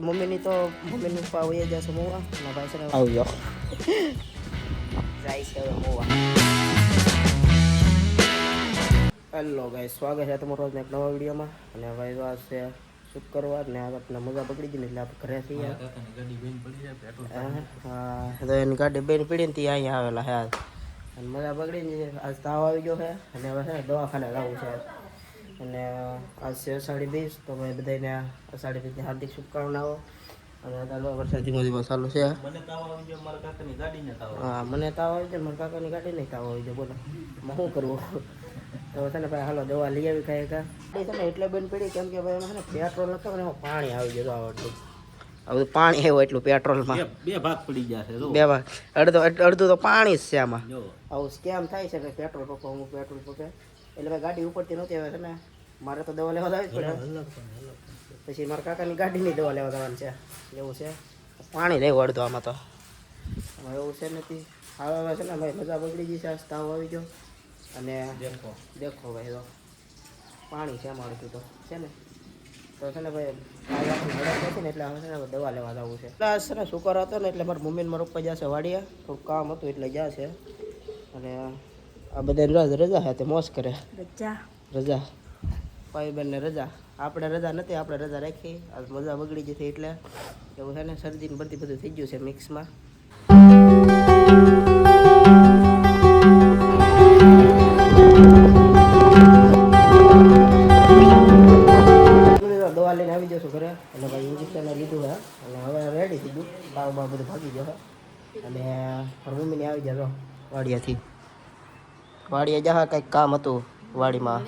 મમ્મીની તો મમ્મીની પપ્પા વહી જશે મોવા અને ભાઈ છે ને આવજો જાય છે હવે મોવા. હેલો ગાઈસ, સ્વાગત છે તમારું એક નવા વિડીયોમાં. અને ભાઈ તો આજ છે શુક્રવાર ને આજ આપણે મજા બગડી ગઈ ને એટલે આપણે ઘરે છીએ. હા તો એની ગાડી બેન પડી ને ત્યાં અહીંયા આવેલા હે અને મજા બગડી ને આજ તાવ આવી ગયો છે અને હવે છે ને દવાખાને જવું છે. અને આજ છે અષાઢી બીજ, તો ભાઈ બધાને અષાઢી બીજની હાર્દિક શુભકામનાઓ. અને ચાલો વરસાદ ધીમો ધીમો ચાલુ છે. મને તાવ આવી ગયો, મારા કાકાની ગાડીને તાવ હા મને તાવ આવી જાય, મારા કાકાની ગાડી નહીં તાવ આવી જાય. બોલો શું કરવું? તો છે ને ભાઈ હાલો દવા લઈ આવી કાંઈ છે ને એટલે બેન પડી કેમ કે ભાઈ એમાં છે ને પેટ્રોલ નતો ને એમાં પાણી આવી ગયું આવડતું. આ બધું પાણી આવ્યું એટલું પેટ્રોલમાં બે ભાગ પડી જશે. બે ભાગ અડધું તો પાણી જ છે આમાં. આવું સ્કેમ થાય છે કે પેટ્રોલ પંપ અમુક પેટ્રોલ પંપે એટલે ભાઈ ગાડી ઉપરથી નહોતી આવે છે ને મારે તો દવા લેવા આવી જ પડે. પછી મારા કાકાની ગાડીની દવા લેવા જવાનું છે એવું છે. પાણી નહીં વળતું આમાં તો એવું છે નથી. હવે છે ને ભાઈ મજા બગડી ગઈ છે, તાવ આવી ગયો અને દેખો ભાઈ તો પાણી છે મળતું તો છે ને. તો છે ને ભાઈ ઝડપ નથી ને એટલે હવે છે ને દવા લેવા જવું છે. એટલે છે ને શુક્ર હતો ને એટલે મારા મમ્મીને મારા પપ્પા જશે વાડીએ, થોડું કામ હતું એટલે જશે. અને આ બધા રજા છે તે મોજ કરે. રજા ભાઈ બેનને રજા, આપણે રજા નથી, આપણે રજા રાખી. આજ મજા બગડી જતી એટલે એવું છે ને શરદીને બધી બધું થઈ ગયું છે મિક્સમાં. દવા લઈને આવી જશું ઘરે અને ભાઈ ઇન્જેક્શન લીધું છે અને હવે રેડી થઈ ગયું. બાવ બધું ભાગી ગયો અને મમ્મીને આવી જશો વાડિયાથી. વાડીએ જા કંઈક કામ હતું વાડીમાં,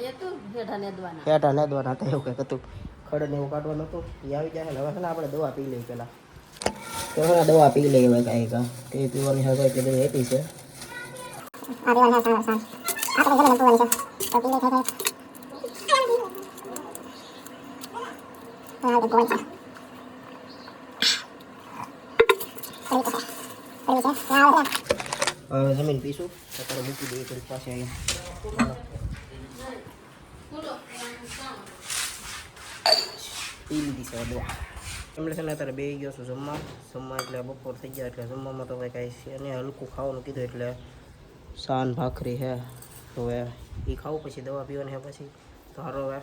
હેઠા નેદવાના હતા એવું કંઈક હતું, ખડ ને એવું કાઢવાનું હતું. એ આવી જાય હવે છે ને આપણે દવા પી લઈએ પહેલાં. તો દવા પી લઈએ હવે કાંઈ તે પીવાની હવે એટલે બધી હેઠી છે. હવે જમીન પીશું અત્યારે મૂકી દઈએ થોડીક પાસે અહીંયા પી લીધી છે દવા. એમણે છે ને અત્યારે બે ગયો છું જમવા એટલે બપોર થઈ ગયા એટલે જમવામાં તો કાંઈ છે અને હલકું ખાવાનું કીધું એટલે સાન ભાખરી છે તો હવે એ ખાવું પછી દવા પીવાની છે પછી તો સારો હવે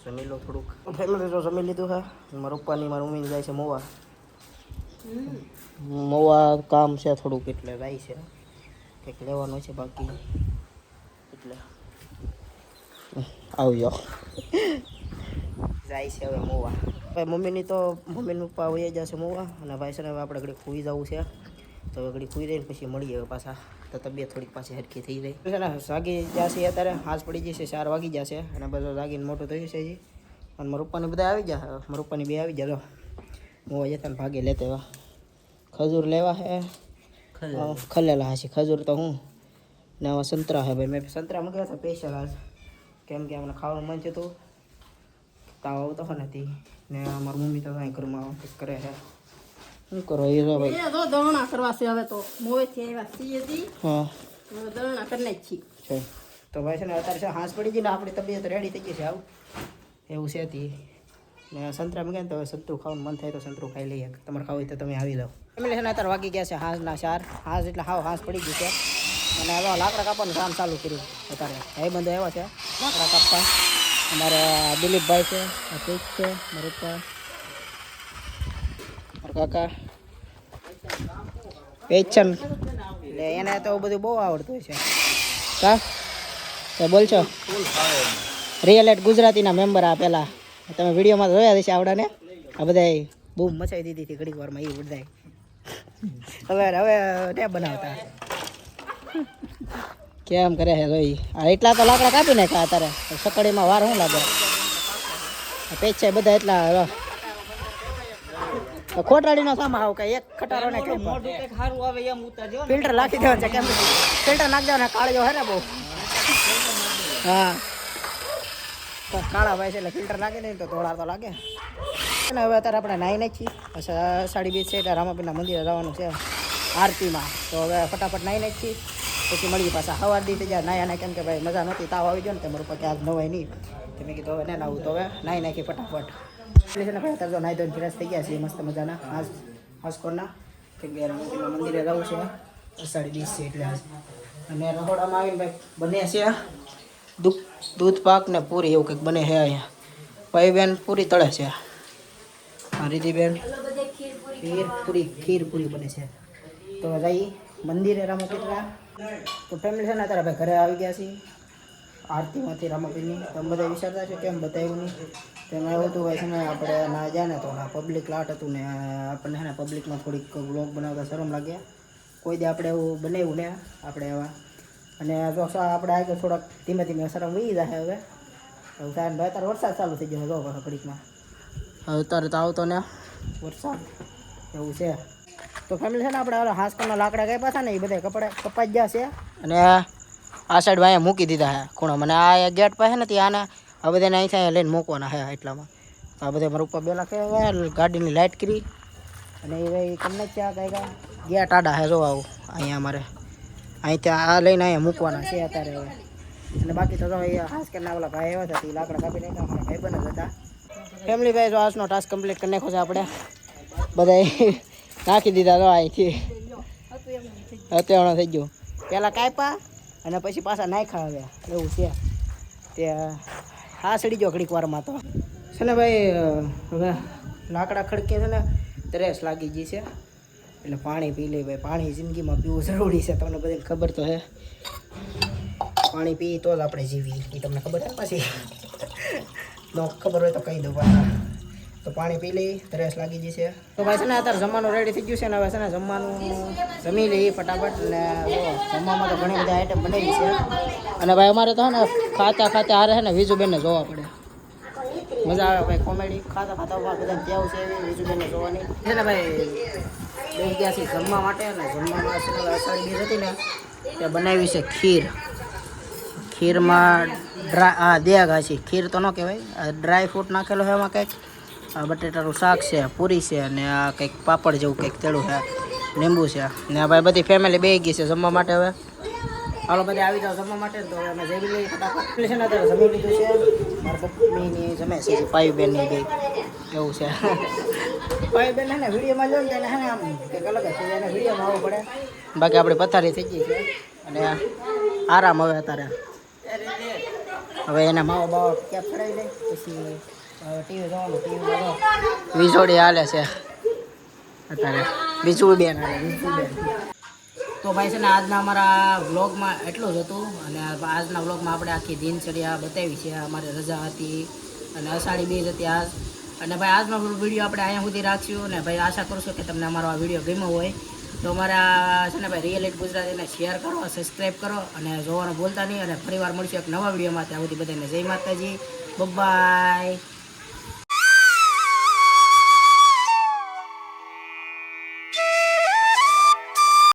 જમી લો થોડુંક. ફેમિલી તો જમી લીધું છે. મારા પપ્પાની મારા મમ્મીને જાય છે મોવા કામ છે થોડુંક એટલે જાય છે, કંઈક લેવાનું છે બાકી એટલે આવજો જાય છે હવે મોવા. ભાઈ મમ્મીની પપ્પા વહી જશે મોવા અને ભાઈ છે ને હવે આપણે ઘડી ખુઈ જવું છે. તો હવે ઘડી ખુઈ રહીને પછી મળીએ હવે પાછા, તો તબિયત થોડીક પાછી હરખી થઈ રહી છે ને. જાગી જશે અત્યારે, હાથ પડી જશે, 4 વાગી જશે અને બધું જાગીને મોટું થયું છે હજી. અને મારા પપ્પાને બધા આવી જશે, મારા પપ્પાની બે આવી જાય મોવા જતા ને ભાગે લેતા એવા. ખજૂર લેવા હે ખલેલા હશે ખજૂર તો હું ને આવા સંતરા હે ભાઈ. મેં સંતરા મંગાવ્યા હતા સ્પેશિયલ આજ કેમ કે અમને ખાવાનું મન છે તો તાવ આવતો હોય નથી ને મારી મમ્મી તો કાંઈ ઘરમાં કરે છે. શું કરો એ જો ભાઈ દળણા કરવા છે હવે તો મોવેથી આવ્યા છીએ જી. હા હવે દળણા કરી જ છીએ. તો ભાઈ છે ને અત્યારે છે હાંસ પડી ગઈ ને આપણી તબિયત રેડી થઈ ગઈ છે આવું એવું છે તી ને સંતરા મંગાવીને તો સંતરું ખાવાનું મન થાય તો સંતરું ખાઈ લઈએ. તમારે ખાવું હોય તો તમે આવી જાઓ. એમ છે ને અત્યારે વાગી ગયા છે હાંસના 4. હાંસ એટલે હાંસ પડી ગઈ છે અને હવે લાકડા કાપવાનું કામ ચાલુ કર્યું. અત્યારે ભાઈબંધો આવ્યા છે લાકડા કાપવા. અમારા દિલીપભાઈ છે, અતિક છે, મારા પપ્પા, મારા કાકા પેચન એટલે એને તો બધું બહુ આવડતું હોય છે. કા તો બોલ છો રિયલ એટ ગુજરાતીના મેમ્બર આ પહેલાં તમે વિડીયોમાં જોયા હશે આવડાને. આ બધા બહુ મચાવી દીધી હતી ઘડીક વારમાં એ બધા હવે ત્યાં બનાવતા કેમ કરે છે જોઈ. એટલા તો લાકડા કાપી નાખ્યા અત્યારે સકડીમાં વાર શું લાગે. પેચ છે બધા એટલા ખોટાડીનો સામા આવ કઈ એક ખટારો ને ફિલ્ટર નાખી દેવાનું છે કેમ ફિલ્ટર નાખી દેવાના કાળીઓ હે ને બહુ. હા કાળા ભાઈ છે એટલે ફિલ્ટર નાખી દે તો થોડા તો લાગે ને. હવે અત્યારે આપણે નાહી નાખી અષાઢી બીજ છે એટલે રામાપીરના મંદિરે જવાનું છે આરતીમાં. તો હવે ફટાફટ નાહી નાખી પછી મળીએ પાછા સવાર દી થઈ જાય નાયા કેમ કે ભાઈ મજા નહોતી, તાવ આવી ગયો ને તમારું પછી આજ નવાય નહીં. તો મેં કીધું હવે ના નાવું તો હવે નાહી નાખી ફટાફટ. એટલે છે ને ભાઈ અત્યારે તો નાઈ ધોઈને ફ્રેશ થઈ ગયા છે મસ્ત મજાના હાસકોરના કેમ કે રણુજીમાં મંદિરે જવું છે અષાઢી બીજ છે એટલે અને રહોડામાં આવીને ભાઈ બને છે દૂધ પાક ને પૂરી એવું કંઈક બને છે અહીંયા ભાઈ બેન પૂરી તળે છે રીતિબેન ખીર પૂરી બને છે તો જઈ મંદિરે રામપીરના તો ફેમિલી છે ને અત્યારે ભાઈ ઘરે આવી ગયા છીએ આરતીમાંથી રામપીરની તમે બધા વિચારતા છો કેમ બતાવ્યું નહીં તેમાં એવું હતું ભાઈ છે ને આપણે ના જાય ને તો પબ્લિક લાટ હતું ને આપણને છે ને પબ્લિકમાં થોડીક વ્લોગ બનાવતા શરમ લાગે કોઈ દે આપણે એવું બનાવ્યું ને આપણે એવા અને જો આપણે આગળ થોડાક ધીમે ધીમે શરમ વહી જાય હવે સાહેબ ભાઈ અત્યારે વરસાદ ચાલુ થઈ ગયો જો પાછો ઘડીકમાં હવે અત્યારે તો આવતો ને વરસાદ એવું છે તો ફેમિલી છે ને આપણે હાંસકોના લાકડા કાપ્યા હતા ને એ બધા કપાઈ જ ગયા છે અને આ સાઈડ અહીંયા મૂકી દીધા છે ખૂણામાં અને આ ગેટ પાસે નથી આને આ બધાને અહીંથી લઈને મૂકવાના છે એટલામાં તો આ બધા મારા ઉપર બે લાખ ગાડીની લાઇટ કરી અને એ ભાઈ તમને જ ક્યાં કાંઈ ગેટ આડા છે જો આવું અહીંયા અમારે અહીંથી આ લઈને અહીંયા મૂકવાના છે અત્યારે હવે અને બાકી તો અહીંયા હાંસકરના ઓલા ભાઈ આવ્યા હતા એ લાકડા કાપી નાખ્યા અમારા ભાઈ બને જ હતા ફેમિલી ભાઈ જો આજનો ટાસ્ક કમ્પ્લીટ કરી નાખ્યો છે આપણે બધા નાખી દીધા તો અહીંથી અત્યારે થઈ ગયું પહેલાં કાપ્યા અને પછી પાછા નાખ્યા હવે એવું છે તે હા સડી ગયો ઘડીક વારમાં તો છે ને ભાઈ હવે લાકડા ખડકે છે ને તરેસ લાગી ગઈ છે એટલે પાણી પી લે ભાઈ પાણી જિંદગીમાં પીવું જરૂરી છે તમને બધાને ખબર તો છે પાણી પી તો જ આપણે જીવી એ તમને ખબર છે પછી ન ખબર હોય તો કહી દઉં પાછા તો પાણી પી લઈ તરેસ લાગી ગઈ છે તો ભાઈ છે ને અત્યારે જમવાનું રેડી થઈ ગયું છે ને હવે છે ને જમવાનું જમી લઈએ ફટાફટ અને જમવામાં તો ઘણી બધી આઈટમ બનાવી છે અને ભાઈ અમારે તો છે ને ખાતા હારે છે ને વિજુબેનને જોવા પડે મજા આવે ભાઈ કોમેડી ખાતા બધા ત્યાં છે એવી વિજુબેનને જોવાની છે ને ભાઈ બેસી ગયા છે જમવા માટે અને જમવામાં છે ને અષાઢી બીજ હતી ને તે બનાવી છે ખીરમાં દેગ છે ખીર તો ન કહેવાય ડ્રાય ફ્રૂટ નાખેલો છે એમાં કંઈક બટેટાનું શાક છે પૂરી છે અને આ કંઈક પાપડ જેવું કંઈક તેડું છે લીંબુ છે ને આ ભાઈ બધી ફેમિલી બેસી ગઈ છે જમવા માટે હવે હાલો બધા આવી જાઓ જમવા માટે તો અમે જમી લઈએ ફટાફટ છે ને અત્યારે જમી લીધું છે મારા પપ્પીની જમે છે પાઈ બેનની બે એવું છે પાઈ બેન ને વિડીયોમાં જોઈને તેને હે ને આમ કંઈક અલગ જ છે એને વિડીયોમાં આવવું પડે બાકી આપણે પથારી થઈ ગઈ છે અને આરામ હવે અત્યારે હવે એને માવો બાવો ક્યાં ફરાવી લે પછી ટીવી જોવાનું ટીવી વીજોડી હાલે છે અત્યારે બીજું બેન તો ભાઈ છે ને આજના અમારા વ્લોગમાં એટલું જ હતું અને આજના વ્લોગમાં આપણે આખી દિનચર્યા બતાવી છે અમારી રજા હતી અને અષાઢી બીજ હતી આજ અને ભાઈ આજનો વિડીયો આપણે અહીંયા સુધી રાખ્યું અને ભાઈ આશા કરું છું કે તમને અમારો આ વિડીયો ગમ્યો હોય તો અમારા છે ને ભાઈ રિયલ ગુજરાતીને શેર કરો સબસ્ક્રાઈબ કરો અને જોવાનું ભૂલતા નહીં અને ફરીવાર મળશું એક નવા વિડીયોમાં ત્યાં સુધી બધાને જય માતાજી બાય.